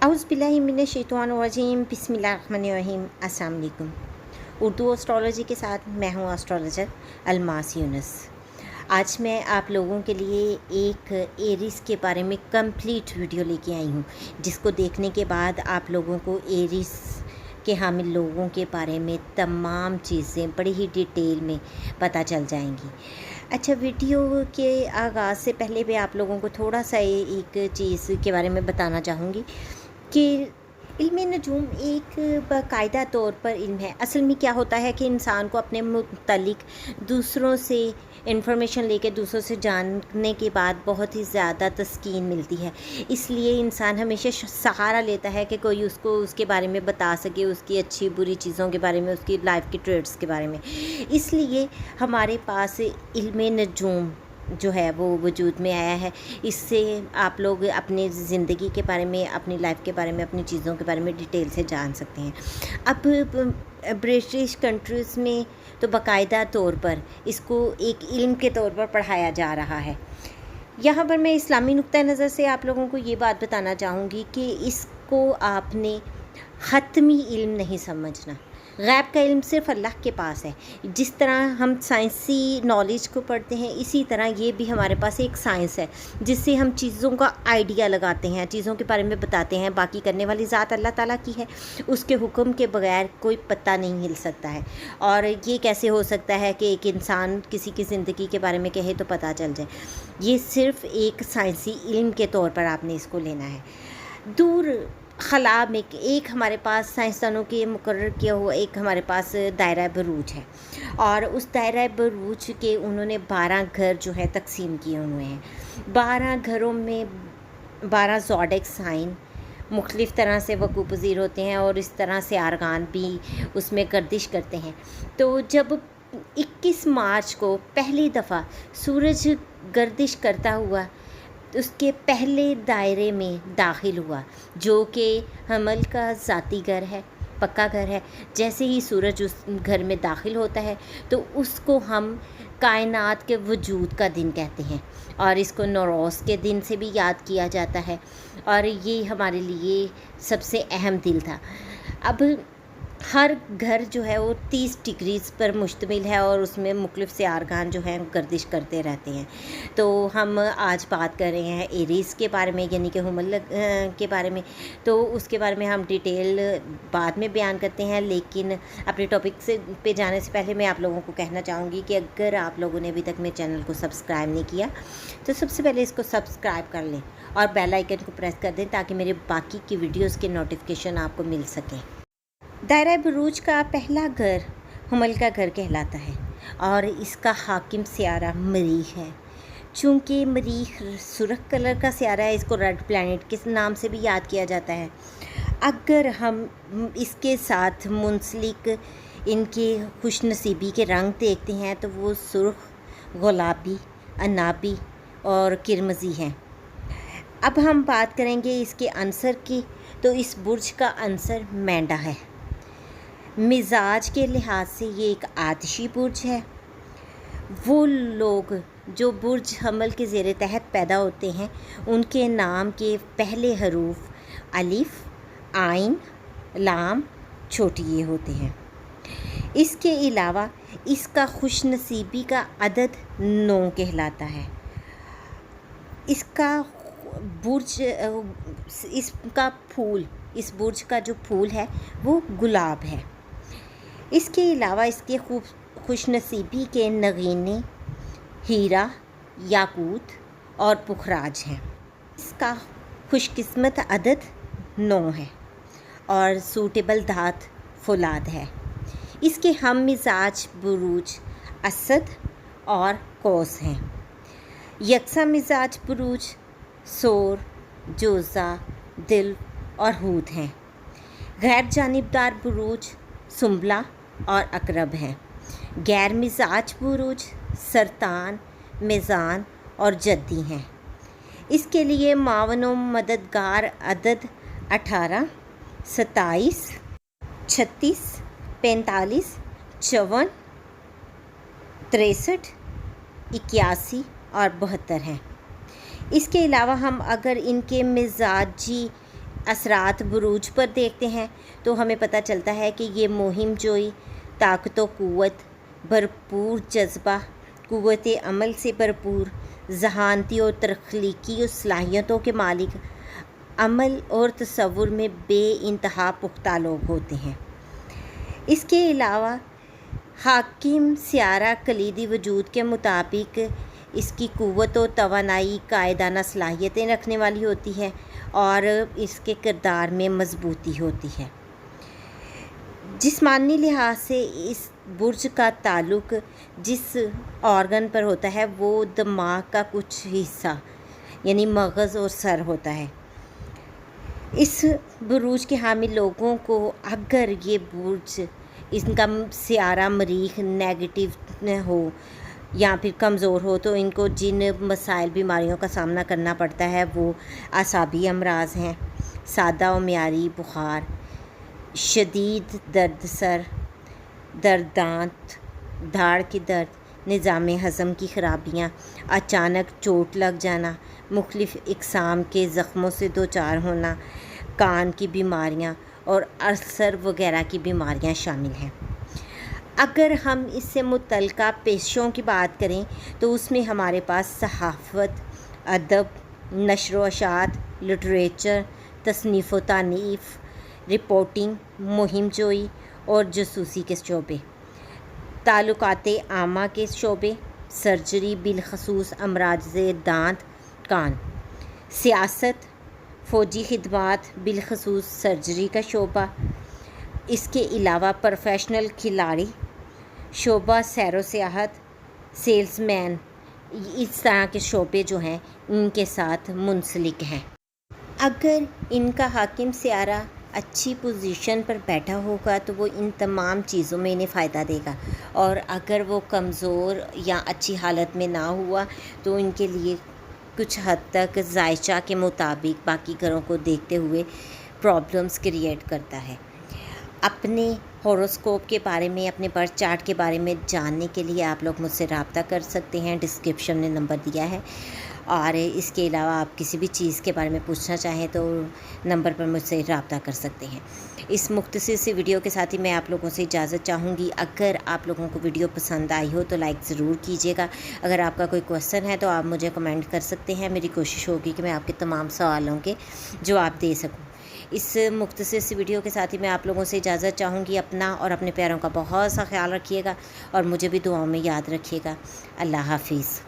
औज़ुबिल्लाहिमिनश्शैतानिर्रजीम बिस्मिल्लाहिर्रहमानिर्रहीम। अस्सलाम वालेकुम। उर्दू एस्ट्रोलॉजी के साथ मैं हूँ एस्ट्रोलॉजर अलमास यूनुस। आज मैं आप लोगों के लिए एक एरीज़ के बारे में कंप्लीट वीडियो लेके आई हूँ, जिसको देखने के बाद आप लोगों को एरीज़ के हामिल लोगों के बारे में तमाम चीज़ें बड़ी ही डिटेल में पता चल जाएंगी। अच्छा, वीडियो के आगाज़ से पहले मैं आप लोगों को थोड़ा सा एक चीज़ के बारे में बताना चाहूँगी कि इल्म नजूम एक बाकायदा तौर पर इल्म है। असल में क्या होता है कि इंसान को अपने मुतल्लिक दूसरों से इंफॉर्मेशन लेके दूसरों से जानने के बाद बहुत ही ज़्यादा तस्कीन मिलती है। इसलिए इंसान हमेशा सहारा लेता है कि कोई उसको उसके बारे में बता सके, उसकी अच्छी बुरी चीज़ों के बारे में, उसकी लाइफ के ट्रेड्स के बारे में। इसलिए हमारे पास इल्म नजूम जो है वो वजूद में आया है। इससे आप लोग अपनी ज़िंदगी के बारे में, अपनी लाइफ के बारे में, अपनी चीज़ों के बारे में डिटेल से जान सकते हैं। अब ब्रिटिश कंट्रीज़ में तो बाकायदा तौर पर इसको एक इल्म के तौर पर पढ़ाया जा रहा है। यहाँ पर मैं इस्लामी नुक्ता नज़र से आप लोगों को ये बात बताना चाहूँगी कि इसको आपने ख़त्मी इल्म नहीं समझना। गैब का इल्म सिर्फ अल्लाह के पास है। जिस तरह हम साइंसी नॉलेज को पढ़ते हैं, इसी तरह ये भी हमारे पास एक साइंस है जिससे हम चीज़ों का आइडिया लगाते हैं, चीज़ों के बारे में बताते हैं। बाकी करने वाली ज़ात अल्लाह ताला की है, उसके हुक्म के बगैर कोई पत्ता नहीं हिल सकता है। और ये कैसे हो सकता है कि एक इंसान किसी की ज़िंदगी के बारे में कहे तो पता चल जाए। ये सिर्फ एक साइंसी इल्म के तौर पर आपने इसको लेना है। दूर खला में एक हमारे पास साइंसदानों के मुकर्रर किया हुआ एक हमारे पास दायरा बरूज है, और उस दायरा बरूज के उन्होंने 12 घर जो है तकसीम किए हुए हैं। 12 घरों में 12 ज़ोडिएक साइन मुख्तलिफ़ तरह से वक़ूफ़ पज़ीर होते हैं, और इस तरह से आर्गान भी उसमें गर्दिश करते हैं। तो जब 21 मार्च को पहली दफ़ा सूरज गर्दिश करता हुआ उसके पहले दायरे में दाखिल हुआ, जो कि हमल का ज़ाती घर है, पक्का घर है। जैसे ही सूरज उस घर में दाखिल होता है तो उसको हम कायनात के वजूद का दिन कहते हैं, और इसको नौरोज़ के दिन से भी याद किया जाता है, और ये हमारे लिए सबसे अहम दिन था। अब हर घर जो है वो 30 डिग्रीज़ पर मुश्तमिल है, और उसमें मुख्तलिफ़ से आर्गान जो हैं गर्दिश करते रहते हैं। तो हम आज बात कर रहे हैं एरीज़ के बारे में, यानी कि हुमल के बारे में। तो उसके बारे में हम डिटेल बाद में बयान करते हैं, लेकिन अपने टॉपिक से पे जाने से पहले मैं आप लोगों को कहना चाहूँगी कि अगर आप लोगों ने अभी तक मेरे चैनल को सब्सक्राइब नहीं किया तो सबसे पहले इसको सब्सक्राइब कर लें और बेल आइकन को प्रेस कर दें, ताकि मेरे बाकी की वीडियोज़ के नोटिफिकेशन आपको मिल सकें। दायरा बरूज का पहला घर हमल का घर कहलाता है, और इसका हाकिम सियारा मरीख है। चूँकि मरीख सुर्ख कलर का सियारा है, इसको रेड प्लैनेट के नाम से भी याद किया जाता है। अगर हम इसके साथ मुंसलिक इनके खुशनसीबी के रंग देखते हैं तो वो सुर्ख, गुलाबी, अनाबी और किरमजी हैं। अब हम बात करेंगे इसके अंसर की, तो इस बुर्ज का अंसर मेंढा है। मिजाज के लिहाज से ये एक आतिशी बुर्ज है। वो लोग जो बुर्ज हमल के ज़ेरे तहत पैदा होते हैं, उनके नाम के पहले हरूफ अलिफ, आइन, लाम, छोटी ये होते हैं। इसके अलावा इसका खुशनसीबी का अदद 9 कहलाता है। इसका बुर्ज इसका फूल, इस बुर्ज का जो फूल है वो गुलाब है। इसके अलावा इसके खुशनसीबी के नगीने हीरा, याकूत और पुखराज हैं। इसका खुशकिस्मत अदद 9 है, और सूटेबल धात फौलाद है। इसके हम मिजाज बुरूज असद और कौस हैं। यकसा मिजाज बुरूज सोर, जोज़ा, दिल और हूत हैं। गैर जानिबदार बुरूज सुंबला और अकरब हैं। गैर मिजाज बुरूज सरतान, मेज़ान और जद्दी हैं। इसके लिए मावनो मददगार अदद 18, 27, 36, 45, 54, 63, 81 और 72 हैं। इसके अलावा हम अगर इनके मिजाजी असरात बुरूज पर देखते हैं तो हमें पता चलता है कि ये मुहिम जोई, ताकत व क़ुव्वत, भरपूर जज्बा, क़ुव्वत अमल से भरपूर, ज़हानती और तख्लीकी सलाहियतों के मालिक, अमल और तसव्वुर में बेइंतहा पुख्ता लोग होते हैं। इसके अलावा हाकिम सियारा कलीदी वजूद के मुताबिक इसकी क़ुव्वत और तवानाई कायदाना सलाहियतें रखने वाली होती है और इसके किरदार में मजबूती होती है। जिस्मानी लिहाज से इस बुर्ज का ताल्लुक़ जिस ऑर्गन पर होता है वो दिमाग का कुछ हिस्सा यानी मगज़ और सर होता है। इस बुरूज के हामिल लोगों को अगर ये बुर्ज इनका सियारा मरीख नेगेटिव हो या फिर कमज़ोर हो तो इनको जिन मसाइल बीमारियों का सामना करना पड़ता है वो आसाबी अमराज हैं, सादा और म्यारी बुखार, शदीद दर्द सर, दर्द दांत, दाढ़ की दर्द, निज़ाम हज़म की ख़राबियाँ, अचानक चोट लग जाना, मुख्तलिफ़ इक़साम के ज़ख्मों से दो चार होना, कान की बीमारियाँ और अल्सर वगैरह की बीमारियाँ शामिल हैं। अगर हम इससे मुतल्लिक़ा पेशों की बात करें तो उसमें हमारे पास सहाफ़त, अदब, नशर व अशात, लिटरेचर, तसनीफ़ व तानीफ़, रिपोर्टिंग, मुहिम जोई और जासूसी के शोबे, ताल्लुकाते आमा के शोबे, सर्जरी बिलखसूस अमराज़ दांत कान, सियासत, फ़ौजी खिदमात बिलखसूस सर्जरी का शोबा, इसके अलावा प्रोफेशनल खिलाड़ी, शोबा सैर व सियाहत, सेल्समैन, इस तरह के शोबे जो हैं इनके साथ मुंसलिक हैं। अगर इनका हाकिम सियारा अच्छी पोजीशन पर बैठा होगा तो वो इन तमाम चीज़ों में इन्हें फ़ायदा देगा, और अगर वो कमज़ोर या अच्छी हालत में ना हुआ तो इनके लिए कुछ हद तक जायचा के मुताबिक बाकी घरों को देखते हुए प्रॉब्लम्स क्रिएट करता है। अपने हॉरोस्कोप के बारे में, अपने बर्थ चार्ट के बारे में जानने के लिए आप लोग मुझसे रब्ता कर सकते हैं, डिस्क्रिप्शन में नंबर दिया है। और इसके अलावा आप किसी भी चीज़ के बारे में पूछना चाहें तो नंबर पर मुझसे रब्ता कर सकते हैं। इस मुख्तसर सी वीडियो के साथ ही मैं आप लोगों से इजाज़त चाहूँगी। अगर आप लोगों को वीडियो पसंद आई हो तो लाइक ज़रूर कीजिएगा। अगर आपका कोई क्वेश्चन है तो आप मुझे कमेंट कर सकते हैं। मेरी कोशिश होगी कि मैं आपके तमाम सवालों के जवाब दे सकूँ। इस मुख्तसर सी वीडियो के साथ ही मैं आप लोगों से इजाज़त चाहूँगी। अपना और अपने प्यारों का बहुत सा ख्याल रखिएगा और मुझे भी दुआओं में याद रखिएगा। अल्लाह हाफिज़।